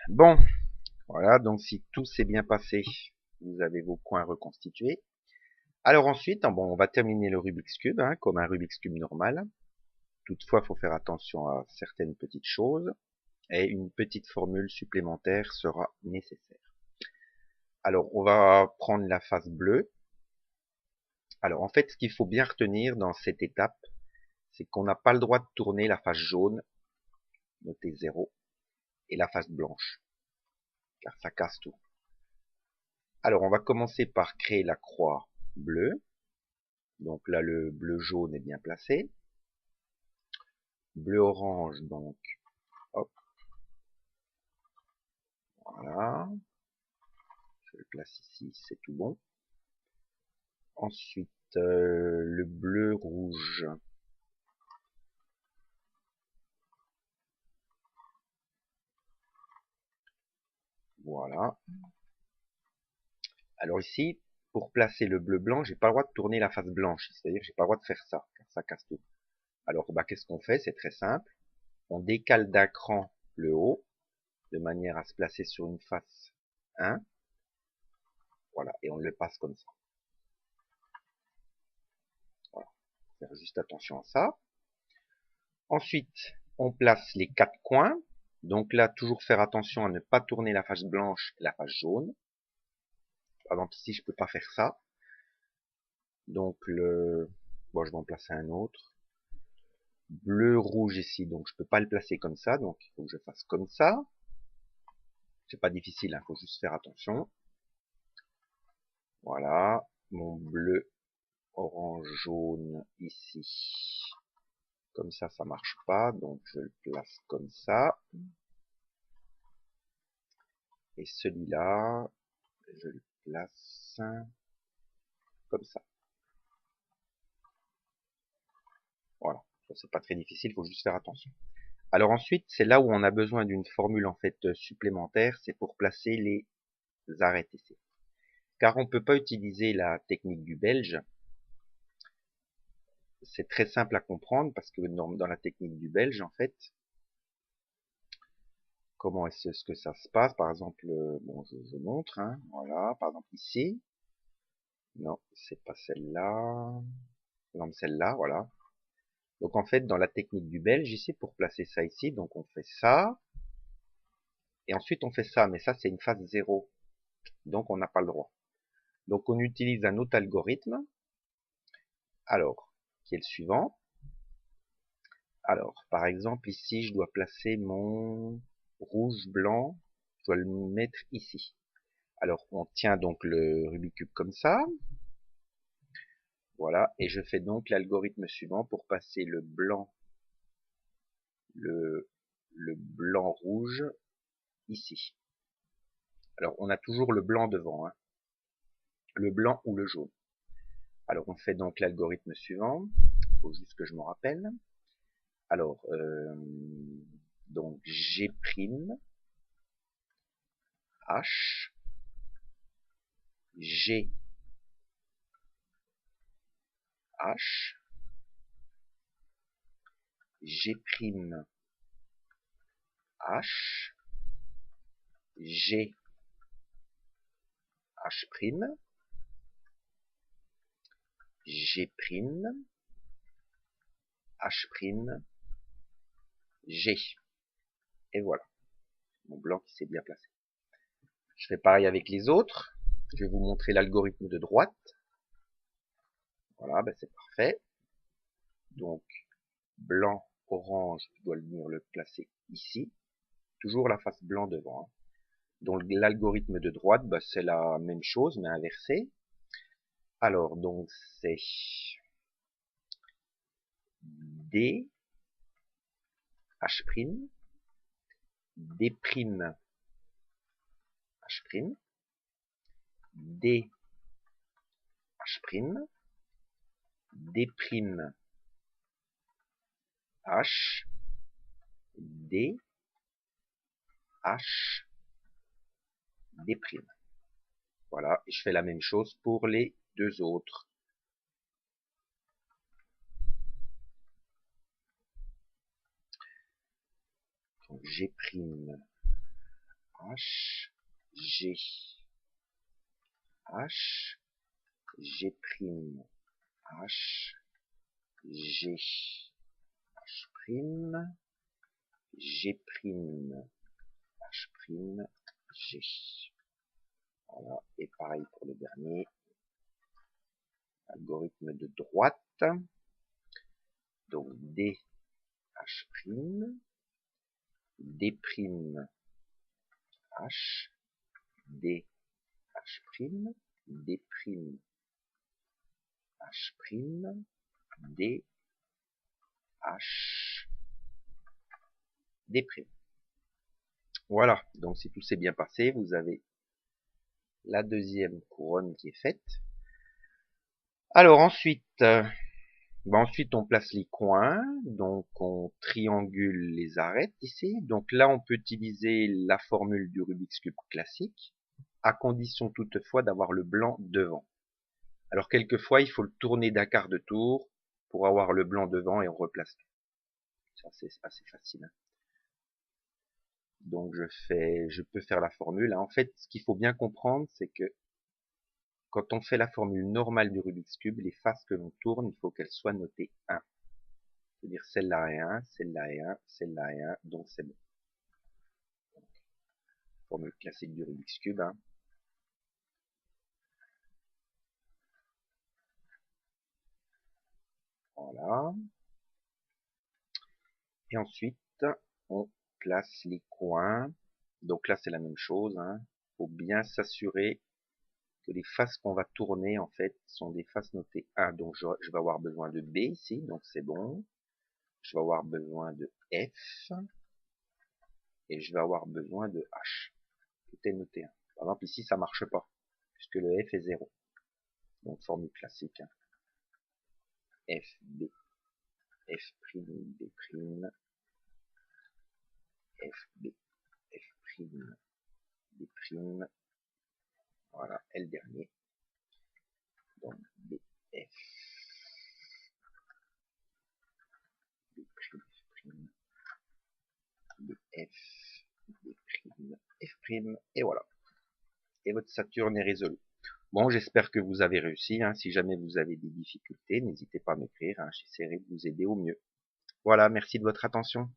Bon, voilà, donc si tout s'est bien passé, vous avez vos coins reconstitués. Alors ensuite, bon, on va terminer le Rubik's Cube, hein, comme un Rubik's Cube normal. Toutefois, il faut faire attention à certaines petites choses, et une petite formule supplémentaire sera nécessaire. Alors, on va prendre la face bleue. Alors, en fait, ce qu'il faut bien retenir dans cette étape, c'est qu'on n'a pas le droit de tourner la face jaune, notez 0, et la face blanche, car ça casse tout. Alors, on va commencer par créer la croix bleue. Donc là, le bleu-jaune est bien placé. Bleu-orange, donc, hop, voilà. Je le place ici, c'est tout bon. Ensuite, le bleu-rouge. Voilà. Alors ici, pour placer le bleu-blanc, j'ai pas le droit de tourner la face blanche. C'est-à-dire que j'ai pas le droit de faire ça, car ça casse tout. Alors, bah, qu'est-ce qu'on fait? C'est très simple. On décale d'un cran le haut, de manière à se placer sur une face 1. Voilà, et on le passe comme ça. Voilà. Faire juste attention à ça. Ensuite, on place les 4 coins. Donc là, toujours faire attention à ne pas tourner la face blanche et la face jaune. Par exemple, ici, je peux pas faire ça. Donc bon, je vais en placer un autre. Bleu, rouge ici, donc je peux pas le placer comme ça. Donc il faut que je fasse comme ça. C'est pas difficile, il faut juste faire attention. Voilà, mon bleu, orange, jaune ici. Comme ça marche pas, donc je le place comme ça. Et celui-là, je le place comme ça. Voilà, c'est pas très difficile, il faut juste faire attention. Alors ensuite, c'est là où on a besoin d'une formule en fait supplémentaire, c'est pour placer les arrêts essais. Car on ne peut pas utiliser la technique du belge. C'est très simple à comprendre parce que dans la technique du belge, en fait, comment est-ce que ça se passe? Par exemple, bon, je montre, hein, voilà, par exemple ici. Non, c'est pas celle-là. Non, celle-là, voilà. Donc en fait, dans la technique du belge, ici, pour placer ça ici, donc on fait ça, et ensuite on fait ça, mais ça c'est une phase 0, donc on n'a pas le droit. Donc on utilise un autre algorithme, alors, qui est le suivant. Alors, par exemple, ici, je dois placer mon rouge, blanc, je dois le mettre ici. Alors, on tient donc le Rubik's Cube comme ça, voilà, et je fais donc l'algorithme suivant pour passer le blanc, le, le blanc rouge ici. Alors, on a toujours le blanc devant, hein, le blanc ou le jaune. Alors, on fait donc l'algorithme suivant, il faut juste que je me rappelle. Alors, donc G', H, G, H, G', H, G, H', G', H', G. Et voilà, mon blanc qui s'est bien placé. Je fais pareil avec les autres. Je vais vous montrer l'algorithme de droite. Voilà, ben c'est parfait. Donc, blanc, orange, je dois venir le placer ici. Toujours la face blanc devant, hein. Donc, l'algorithme de droite, ben, c'est la même chose, mais inversé. Alors, donc, c'est D, H', D', H', D, H', D', H, D, H, D'. Voilà, et je fais la même chose pour les deux autres. Donc G', H, G, H, G', H, G, H', G', H', G. Voilà, et pareil pour le dernier. Algorithme de droite. Donc D, H', D', H, D, H', D', H', D, H, D'. Voilà, donc si tout s'est bien passé, vous avez la deuxième couronne qui est faite. Alors ensuite, ensuite on place les coins, donc on triangule les arêtes ici. Donc là on peut utiliser la formule du Rubik's Cube classique, à condition toutefois d'avoir le blanc devant. Alors quelquefois il faut le tourner d'un quart de tour pour avoir le blanc devant et on replace tout. Ça c'est assez facile. Donc je peux faire la formule. En fait, ce qu'il faut bien comprendre, c'est que quand on fait la formule normale du Rubik's Cube, les faces que l'on tourne, il faut qu'elles soient notées 1. C'est-à-dire celle-là est 1, celle-là est 1, celle-là est 1, donc c'est bon. Formule classique du Rubik's Cube. Hein. Voilà. Et ensuite, on place les coins. Donc là, c'est la même chose. Hein. Faut bien s'assurer que les faces qu'on va tourner, en fait, sont des faces notées 1. Donc je vais avoir besoin de B ici, donc c'est bon. Je vais avoir besoin de F. Et je vais avoir besoin de H. Tout est noté 1. Par exemple, ici, ça marche pas, puisque le F est 0. Donc formule classique. Hein. F, B, F', B', F, B, F', B', voilà, et le dernier. Donc B, F, B', B, F, B', F', et voilà. Et votre Saturne est résolu. Bon, j'espère que vous avez réussi. Hein. Si jamais vous avez des difficultés, n'hésitez pas à m'écrire. Hein. J'essaierai de vous aider au mieux. Voilà, merci de votre attention.